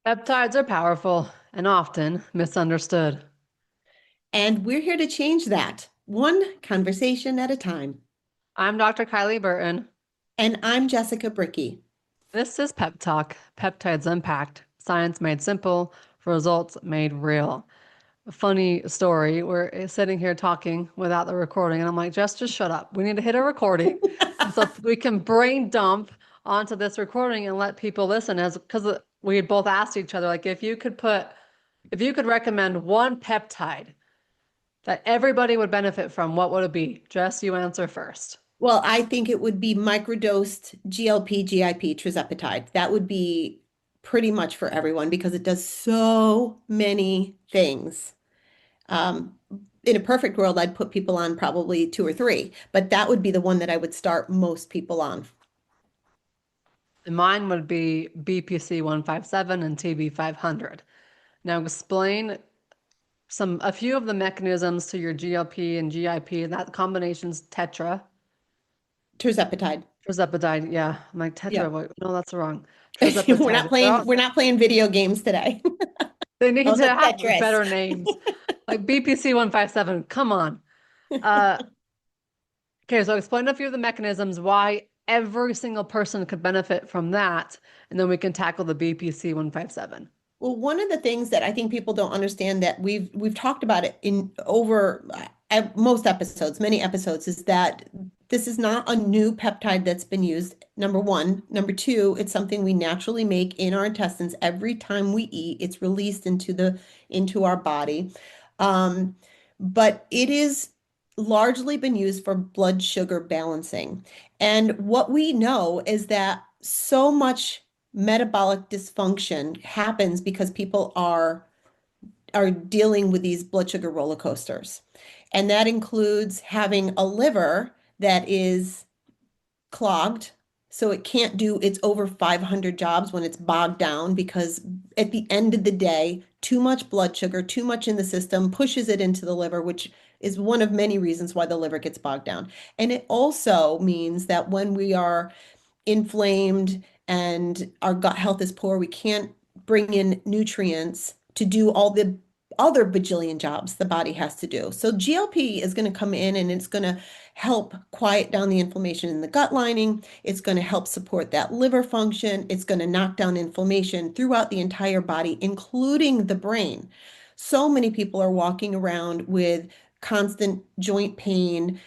Peptides are powerful and often misunderstood. And we're here to change that, one conversation at a time. I'm Dr. Kylie Burton. And I'm Jessica Bricky. This is Pep Talk, Peptides Impact, science made simple, results made real. A funny story. We're sitting here talking without the recording, and I'm like, just shut up. We need to hit a recording so we can brain dump onto this recording and let people listen. As because we had both asked each other, like, if you could recommend one peptide that everybody would benefit from, what would it be? Jess, you answer first. Well, I think it would be microdosed GLP-GIP tirzepatide. That would be pretty much for everyone because it does so many things. Um, in a perfect world, I'd put people on probably two or three, but that would be the one that I would start most people on. And mine would be BPC-157 and TB500. Now explain a few of the mechanisms to your GLP and GIP, and that combination's tetra. Tirzepatide. Tirzepatide, yeah. I'm like tetra, Yep. wait, no, that's wrong. We're Tirzepatide. not playing, we're not playing video games today. They need Those to are have Tetris. better names. Like BPC-157, come on. Uh, okay, so explain a few of the mechanisms why every single person could benefit from that, and then we can tackle the BPC-157. Well, one of the things that I think people don't understand that we've talked about it in over most episodes, many episodes, is that this is not a new peptide that's been used. Number one. Number two, it's something we naturally make in our intestines every time we eat. It's released into our body. Um, but it is largely been used for blood sugar balancing. And what we know is that so much metabolic dysfunction happens because people are dealing with these blood sugar roller coasters. And that includes having a liver that is clogged, so it can't do its over 500 jobs when it's bogged down because at the end of the day, too much blood sugar, too much in the system pushes it into the liver, which is one of many reasons why the liver gets bogged down. And it also means that when we are inflamed and our gut health is poor, we can't bring in nutrients to do all the other bajillion jobs the body has to do. So GLP is going to come in and it's going to help quiet down the inflammation in the gut lining. It's going to help support that liver function. It's going to knock down inflammation throughout the entire body, including the brain. So many people are walking around with constant joint pain,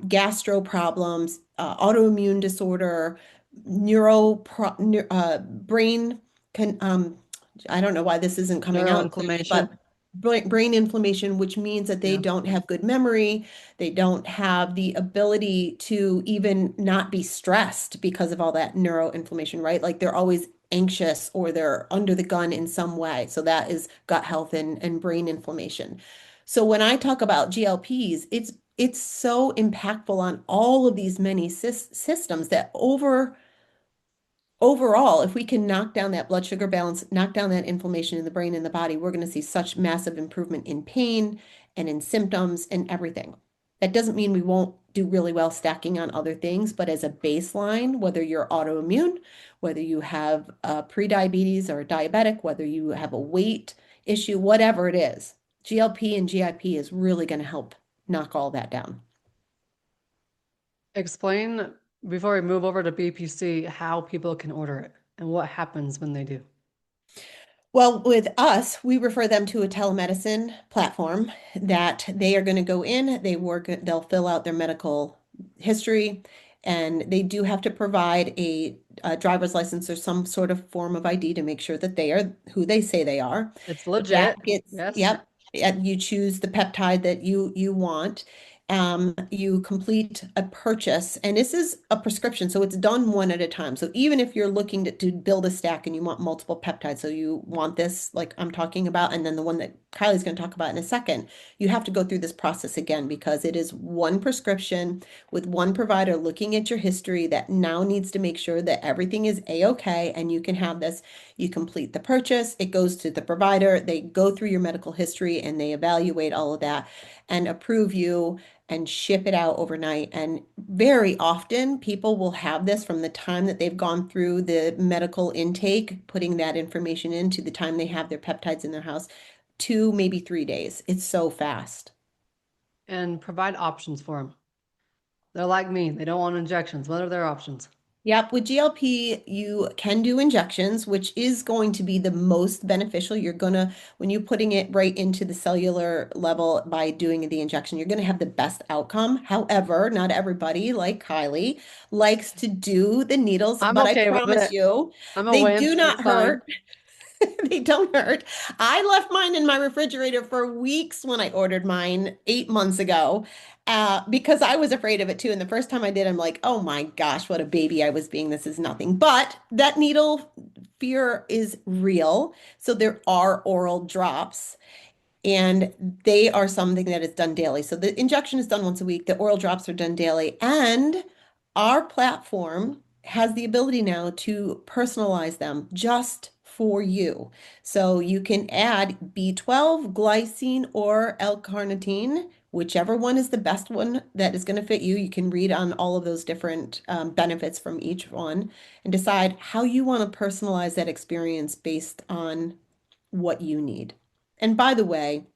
gastro problems, autoimmune disorder, brain can I don't know why this isn't coming out clearly, but Neuroinflammation. brain inflammation, which means that they Yeah. don't have good memory, they don't have the ability to even not be stressed because of all that neuroinflammation, right? Like they're always anxious or they're under the gun in some way. So that is gut health and brain inflammation. So when I talk about GLPs, it's so impactful on all of these many systems that overall, if we can knock down that blood sugar balance, knock down that inflammation in the brain and the body, we're going to see such massive improvement in pain and in symptoms and everything. That doesn't mean we won't do really well stacking on other things, but as a baseline, whether you're autoimmune, whether you have pre-diabetes or diabetic, whether you have a weight issue, whatever it is, GLP and GIP is really going to help knock all that down. Explain before we move over to BPC how people can order it and what happens when they do. Well, with us, we refer them to a telemedicine platform that they are going to go in, they'll fill out their medical history, and they do have to provide a driver's license or some sort of form of ID to make sure that they are who they say they are. It's That legit. gets, Yes. yep, and you choose the peptide that you want. You complete a purchase, and this is a prescription, so it's done one at a time. So even if you're looking to build a stack and you want multiple peptides, so you want this, like I'm talking about, and then the one that Kylie's going to talk about in a second, you have to go through this process again because it is one prescription with one provider looking at your history that now needs to make sure that everything is a-okay and you can have this. You complete the purchase, it goes to the provider, they go through your medical history and they evaluate all of that and approve you and ship it out overnight. And very often, people will have this from the time that they've gone through the medical intake, putting that information in to the time they have their peptides in their house, 2, maybe 3 days. It's so fast. And provide options for them. They're like me. They don't want injections. What are their options? Yep, with GLP, you can do injections, which is going to be the most beneficial. When you're putting it right into the cellular level by doing the injection, you're going to have the best outcome. However, not everybody, like Kylie, likes to do the needles, I'm but I okay with promise it. you, I'm a they wimp. do It's not fine. hurt. They don't hurt. I left mine in my refrigerator for weeks when I ordered mine 8 months ago, because I was afraid of it too. And the first time I did, I'm like, oh my gosh, what a baby I was being. This is nothing. But that needle fear is real. So there are oral drops and they are something that is done daily. So the injection is done once a week, the oral drops are done daily, and our platform has the ability now to personalize them just for you. So you can add B12, glycine, or L-carnitine, whichever one is the best one that is going to fit you. You can read on all of those different benefits from each one and decide how you want to personalize that experience based on what you need. And by the way,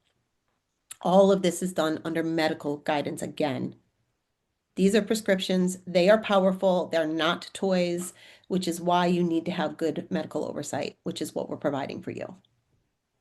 all of this is done under medical guidance again. These are prescriptions, they are powerful, they're not toys, which is why you need to have good medical oversight, which is what we're providing for you.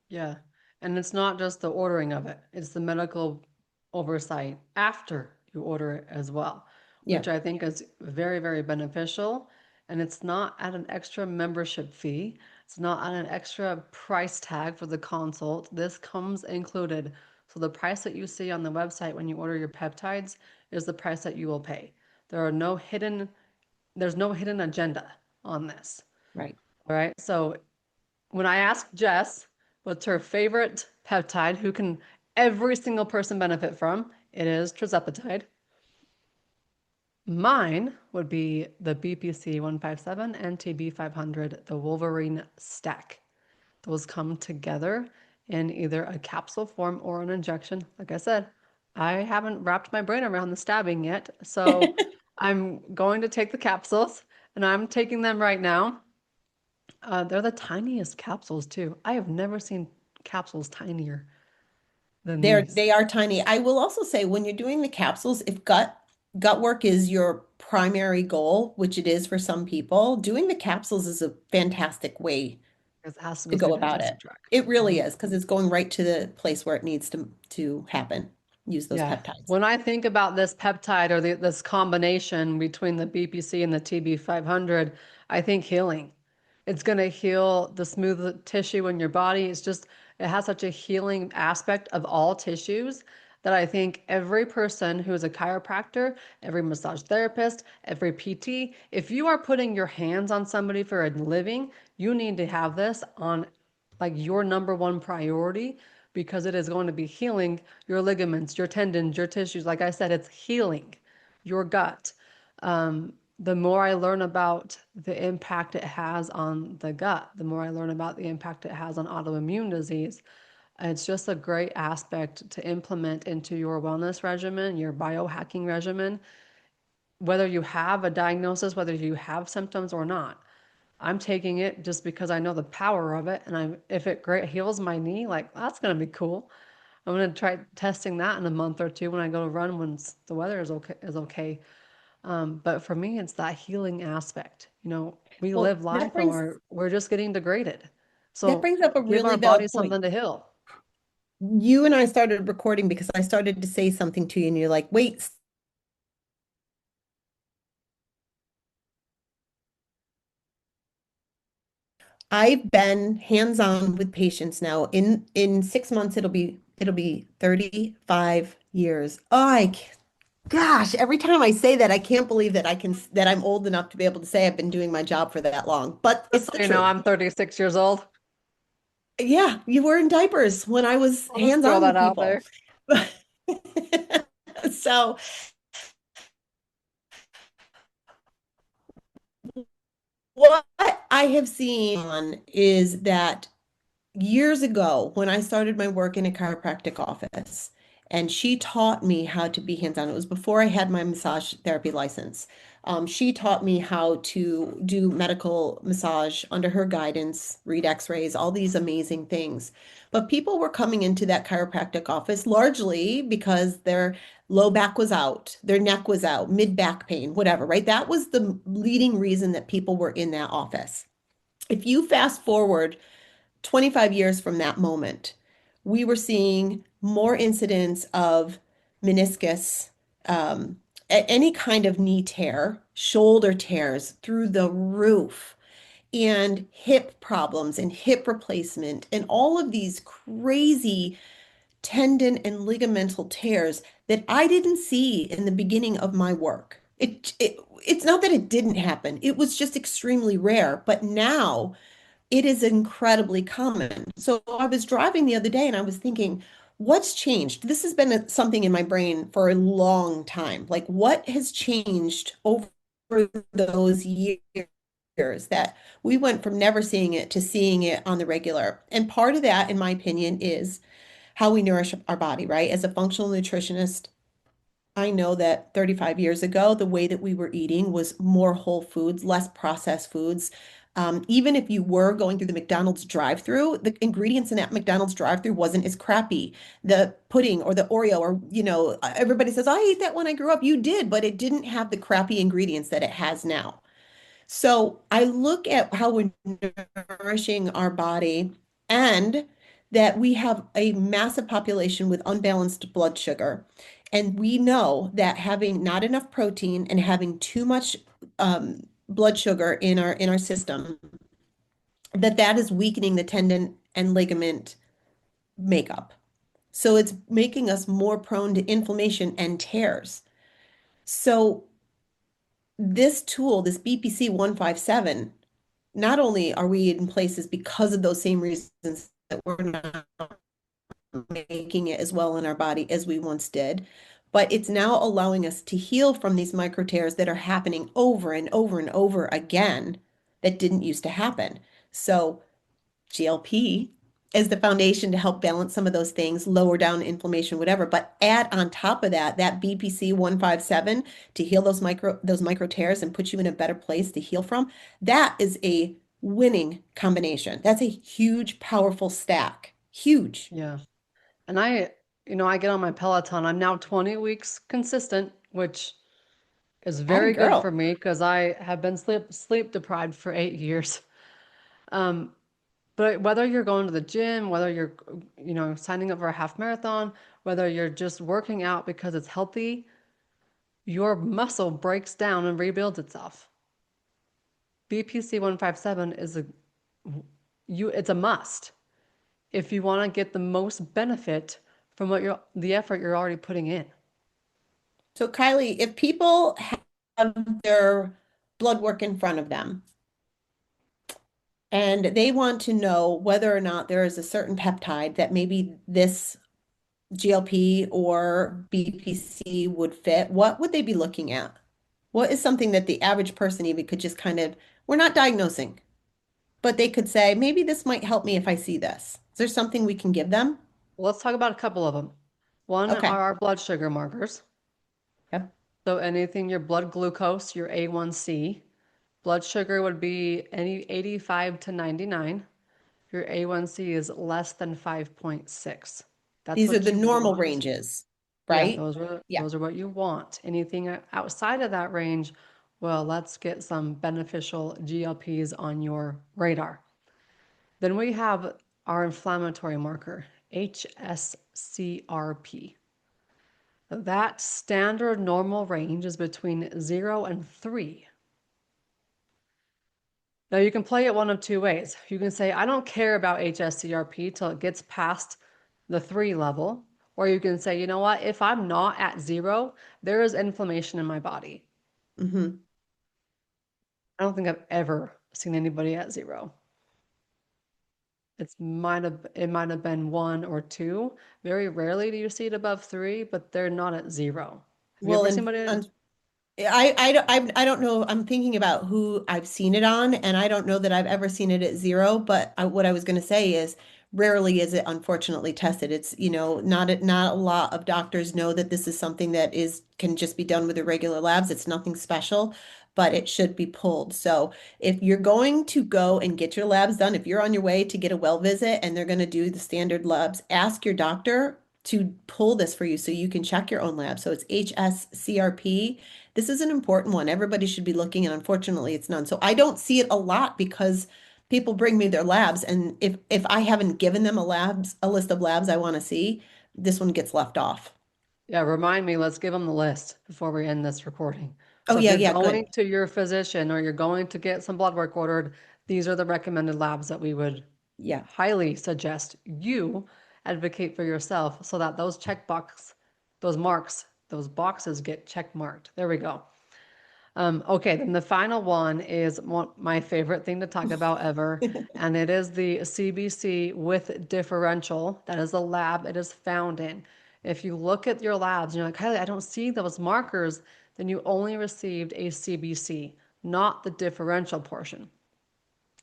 Yeah. And it's not just the ordering of it, it's the medical oversight after you order it as well, Yeah, which I think is very, very beneficial. And it's not at an extra membership fee, it's not at an extra price tag for the consult. This comes included. So the price that you see on the website when you order your peptides is the price that you will pay. There are no hidden, there's no hidden agenda on this. right. All right. So when I asked Jess what's her favorite peptide, who can every single person benefit from, it is tirzepatide. Mine would be the BPC-157 and TB500, the Wolverine stack. Those come together in either a capsule form or an injection. Like I said, I haven't wrapped my brain around the stabbing yet, so I'm going to take the capsules and I'm taking them right now. They're the tiniest capsules too. I have never seen capsules tinier than these. They are tiny. I will also say when you're doing the capsules, if gut work is your primary goal, which it is for some people, doing the capsules is a fantastic way Because it has to to go through go your about digestive it. tract. It really Mhm. is because it's going right to the place where it needs to happen. Use those Yeah. peptides. When I think about this peptide or this combination between the BPC and the TB500, I think healing. It's going to heal the smooth tissue in your body. It has such a healing aspect of all tissues that I think every person who is a chiropractor, every massage therapist, every PT, if you are putting your hands on somebody for a living, you need to have this on like your number one priority because it is going to be healing your ligaments, your tendons, your tissues. Like I said, it's healing your gut. The more I learn about the impact it has on the gut, the more I learn about the impact it has on autoimmune disease. It's just a great aspect to implement into your wellness regimen, your biohacking regimen, whether you have a diagnosis, whether you have symptoms or not. I'm taking it just because I know the power of it, and if it great heals my knee, like that's gonna be cool. I'm gonna try testing that in a month or two when I go to run when the weather is okay. But for me, it's that healing aspect. We Well, live life and we're just getting degraded. that So brings up a give really our valid bodies point. something to heal. You and I started recording because I started to say something to you, and you're like, wait, I've been hands-on with patients now. In 6 months, it'll be 35 years. Gosh, every time I say that, I can't believe that I'm old enough to be able to say I've been doing my job for that long. But Just it's so the you know, truth. I'm 36 years old. Yeah, you were in diapers when I was I'll just throw hands-on that with out people. there. So what I have seen is that years ago when I started my work in a chiropractic office, and she taught me how to be hands-on. It was before I had my massage therapy license. She taught me how to do medical massage under her guidance, read x-rays, all these amazing things. But people were coming into that chiropractic office largely because their low back was out, their neck was out, mid back pain, whatever, right? That was the leading reason that people were in that office. If you fast forward 25 years from that moment, we were seeing more incidents of meniscus, um, any kind of knee tear, shoulder tears through the roof, and hip problems and hip replacement, and all of these crazy tendon and ligamental tears that I didn't see in the beginning of my work. It's not that it didn't happen, it was just extremely rare. But now, it is incredibly common. So I was driving the other day and I was thinking, what's changed? This has been something in my brain for a long time. Like, what has changed over those years that we went from never seeing it to seeing it on the regular? And part of that, in my opinion, is how we nourish our body, right? As a functional nutritionist, I know that 35 years ago, the way that we were eating was more whole foods, less processed foods. Even if you were going through the McDonald's drive-through, the ingredients in that McDonald's drive-through wasn't as crappy. The pudding or the Oreo, or, everybody says, I ate that when I grew up. You did, but it didn't have the crappy ingredients that it has now. So I look at how we're nourishing our body, and that we have a massive population with unbalanced blood sugar. And we know that having not enough protein and having too much blood sugar in our system, that is weakening the tendon and ligament makeup. So it's making us more prone to inflammation and tears. So this tool, this BPC-157, not only are we in places because of those same reasons that we're not making it as well in our body as we once did, but it's now allowing us to heal from these micro tears that are happening over and over and over again that didn't used to happen. So GLP is the foundation to help balance some of those things, lower down inflammation, whatever. But add on top of that, that BPC 157 to heal those micro tears and put you in a better place to heal from. That is a winning combination. That's a huge, powerful stack. Huge. Yeah. And I get on my Peloton. I'm now 20 weeks consistent, which is Atta very good for girl. me because I have been sleep deprived for 8 years. Um, but whether you're going to the gym, whether you're, signing up for a half marathon, whether you're just working out because it's healthy, your muscle breaks down and rebuilds itself. BPC 157 it's a must if you want to get the most benefit from the effort you're already putting in. So, Kylie, if people have their blood work in front of them and they want to know whether or not there is a certain peptide that maybe this GLP or BPC would fit, what would they be looking at? What is something that the average person even could just kind of, we're not diagnosing, but they could say, maybe this might help me if I see this. Is there something we can give them? Let's talk about a couple of them. One Okay. are our blood sugar markers. Yeah. So anything your blood glucose, your A1C. Blood sugar would be any 85 to 99. Your A1C is less than 5.6. That's These are what the you normal want. ranges, Yeah, right? those are Yeah. those are what you want. Anything outside of that range, well, let's get some beneficial GLPs on your radar. Then we have our inflammatory marker, HSCRP. That standard normal range is between 0 and 3. Now you can play it one of two ways. You can say, I don't care about HSCRP till it gets past the 3 level. Or you can say, you know what, if I'm not at 0, there is inflammation in my body. Hmm. I don't think I've ever seen anybody at 0. it might have been one or two. Very rarely do you see it above three, but they're not at zero. Have you Well, ever seen and somebody? I don't know. I'm thinking about who I've seen it on, and I don't know that I've ever seen it at zero. But what I was going to say is, rarely is it unfortunately tested. It's, not a lot of doctors know that this is something that is can just be done with the regular labs. It's nothing special, but it should be pulled. So if you're going to go and get your labs done, if you're on your way to get a well visit and they're going to do the standard labs, ask your doctor to pull this for you so you can check your own lab. So it's HSCRP. This is an important one. Everybody should be looking, and unfortunately, it's none. So I don't see it a lot because people bring me their labs, and if I haven't given them a list of labs I want to see, this one gets left off. Yeah, remind me, let's give them the list before we end this recording. Oh So if yeah, you're yeah, going good. to your physician or you're going to get some blood work ordered, these are the recommended labs that we would Yeah. highly suggest you advocate for yourself so that those marks, those boxes get check marked. There we go. Okay, then the final one is my favorite thing to talk about ever, and it is the CBC with differential. That is the lab it is found in. If you look at your labs and you're like, Kylie, I don't see those markers, then you only received a CBC, not the differential portion.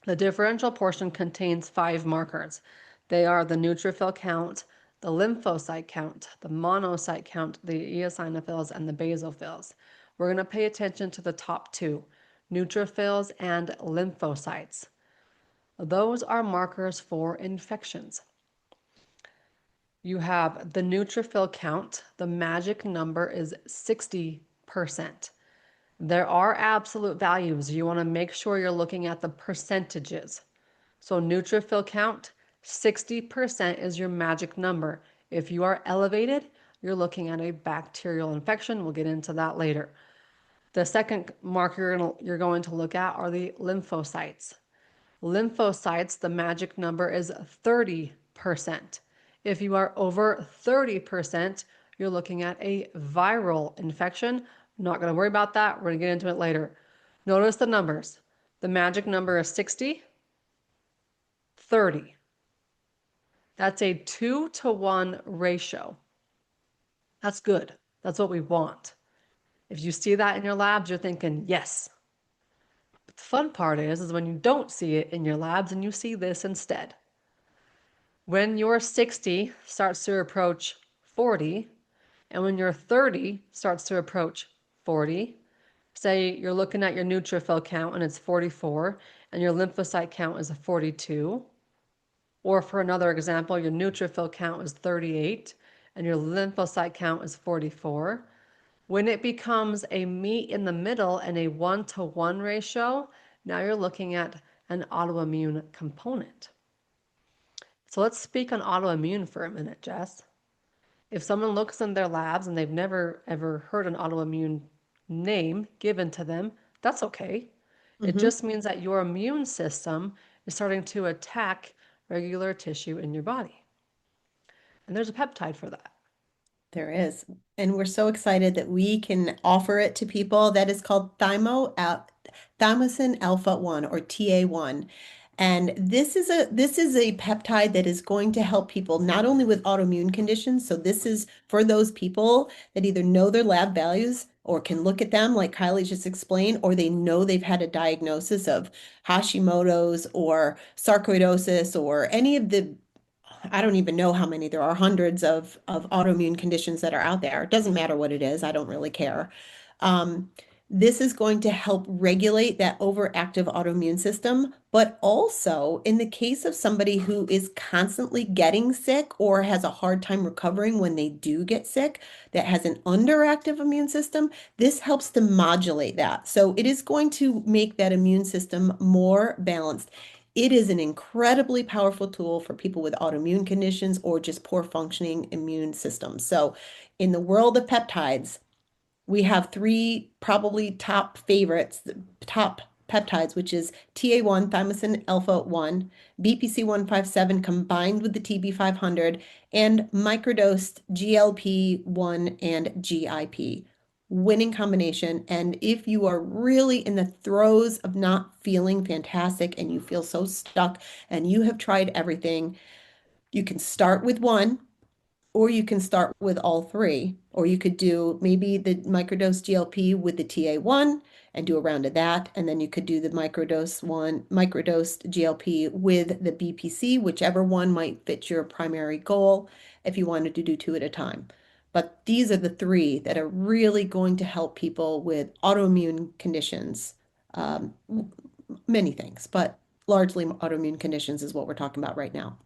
The differential portion contains 5 markers. They are the neutrophil count, the lymphocyte count, the monocyte count, the eosinophils, and the basophils. We're going to pay attention to the top two, neutrophils and lymphocytes. Those are markers for infections. You have the neutrophil count. The magic number is 60%. There are absolute values. You want to make sure you're looking at the percentages. So neutrophil count, 60% is your magic number. If you are elevated, you're looking at a bacterial infection. We'll get into that later. The second marker you're going to look at are the lymphocytes. Lymphocytes, the magic number is 30%. If you are over 30%, you're looking at a viral infection. Not going to worry about that. We're going to get into it later. Notice the numbers. The magic number is 60, 30. That's a 2-to-1 ratio. That's good. That's what we want. If you see that in your labs, you're thinking, yes. But the fun part is when you don't see it in your labs and you see this instead. When your 60 starts to approach 40, and when your 30 starts to approach 40, say you're looking at your neutrophil count and it's 44, and your lymphocyte count is a 42, or for another example, your neutrophil count is 38 and your lymphocyte count is 44. When it becomes a meet in the middle and a 1-to-1 ratio, now you're looking at an autoimmune component. So let's speak on autoimmune for a minute, Jess. If someone looks in their labs and they've never ever heard an autoimmune name given to them, that's okay. It Hmm. just means that your immune system is starting to attack regular tissue in your body. And there's a peptide for that. There is. And we're so excited that we can offer it to people. That is called thymosin alpha 1 or TA1. And this is a peptide that is going to help people not only with autoimmune conditions. So this is for those people that either know their lab values or can look at them, like Kylie just explained, or they know they've had a diagnosis of Hashimoto's or sarcoidosis or any of the I don't even know how many there are, hundreds of autoimmune conditions that are out there. It doesn't matter what it is, I don't really care. Um, this is going to help regulate that overactive autoimmune system, but also in the case of somebody who is constantly getting sick or has a hard time recovering when they do get sick, that has an underactive immune system, this helps to modulate that. So it is going to make that immune system more balanced. It is an incredibly powerful tool for people with autoimmune conditions or just poor functioning immune systems. So, in the world of peptides, we have three probably top favorites, top peptides, which is TA1, thymosin alpha 1, BPC-157 combined with the TB500, and microdosed GLP-1 and GIP. winning combination. And if you are really in the throes of not feeling fantastic and you feel so stuck and you have tried everything, you can start with one, or you can start with all three, or you could do maybe the microdose GLP with the TA1 and do a round of that. And then you could do the microdose GLP with the BPC, whichever one might fit your primary goal if you wanted to do two at a time. But these are the three that are really going to help people with autoimmune conditions. Um, Many things, but largely autoimmune conditions is what we're talking about right now.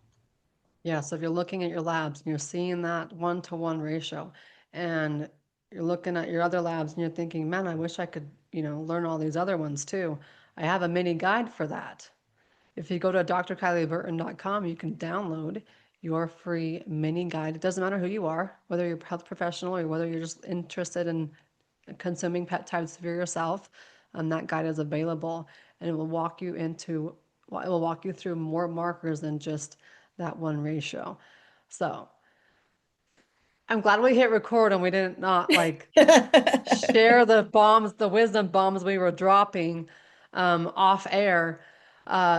Yeah, so if you're looking at your labs and you're seeing that 1-to-1 ratio, and you're looking at your other labs and you're thinking, man, I wish I could, learn all these other ones too. I have a mini guide for that. If you go to drkylieburton.com, you can download your free mini guide. It doesn't matter who you are, whether you're a health professional or whether you're just interested in consuming peptides for yourself. That guide is available, and it will walk you into, well, it will walk you through more markers than just that one ratio. So I'm glad we hit record and we didn't not like share the bombs, the wisdom bombs we were dropping off air.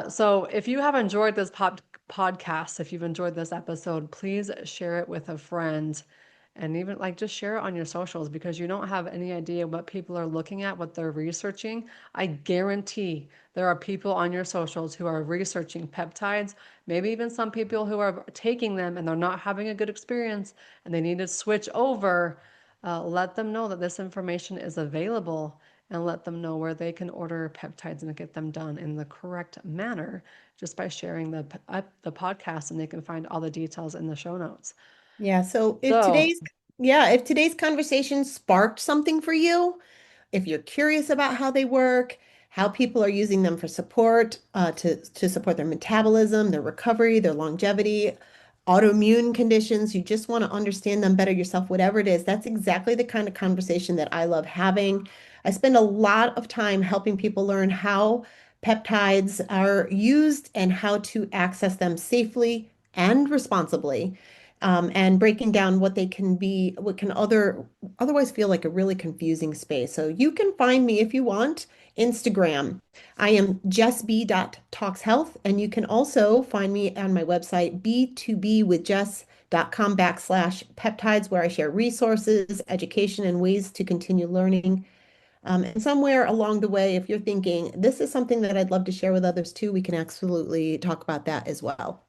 So if you have enjoyed this podcast, if you've enjoyed this episode, please share it with a friend and even like just share it on your socials because you don't have any idea what people are looking at, what they're researching. I guarantee there are people on your socials who are researching peptides, maybe even some people who are taking them and they're not having a good experience and they need to switch over. Let them know that this information is available and let them know where they can order peptides and get them done in the correct manner just by sharing the podcast, and they can find all the details in the show notes. Yeah, so So if today's conversation sparked something for you, if you're curious about how they work, how people are using them for support, to support their metabolism, their recovery, their longevity, autoimmune conditions, you just want to understand them better yourself, whatever it is, that's exactly the kind of conversation that I love having. I spend a lot of time helping people learn how peptides are used and how to access them safely and responsibly, and breaking down what they can be, what can otherwise feel like a really confusing space. So you can find me if you want, Instagram. I am jessb.talkshealth, and you can also find me on my website, b2bwithjess.com/peptides, where I share resources, education, and ways to continue learning. And somewhere along the way, if you're thinking, this is something that I'd love to share with others too, we can absolutely talk about that as well.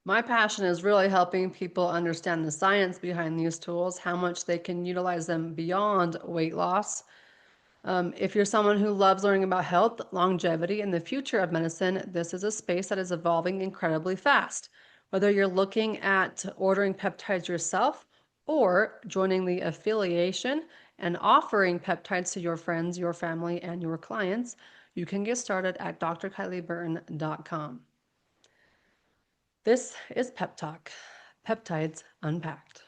my passion is really helping people understand the science behind these tools, how much they can utilize them beyond weight loss. If you're someone who loves learning about health, longevity, and the future of medicine, this is a space that is evolving incredibly fast. Whether you're looking at ordering peptides yourself or joining the affiliation and offering peptides to your friends, your family, and your clients, you can get started at drkylieburton.com. This is Pep Talk, Peptides Unpacked.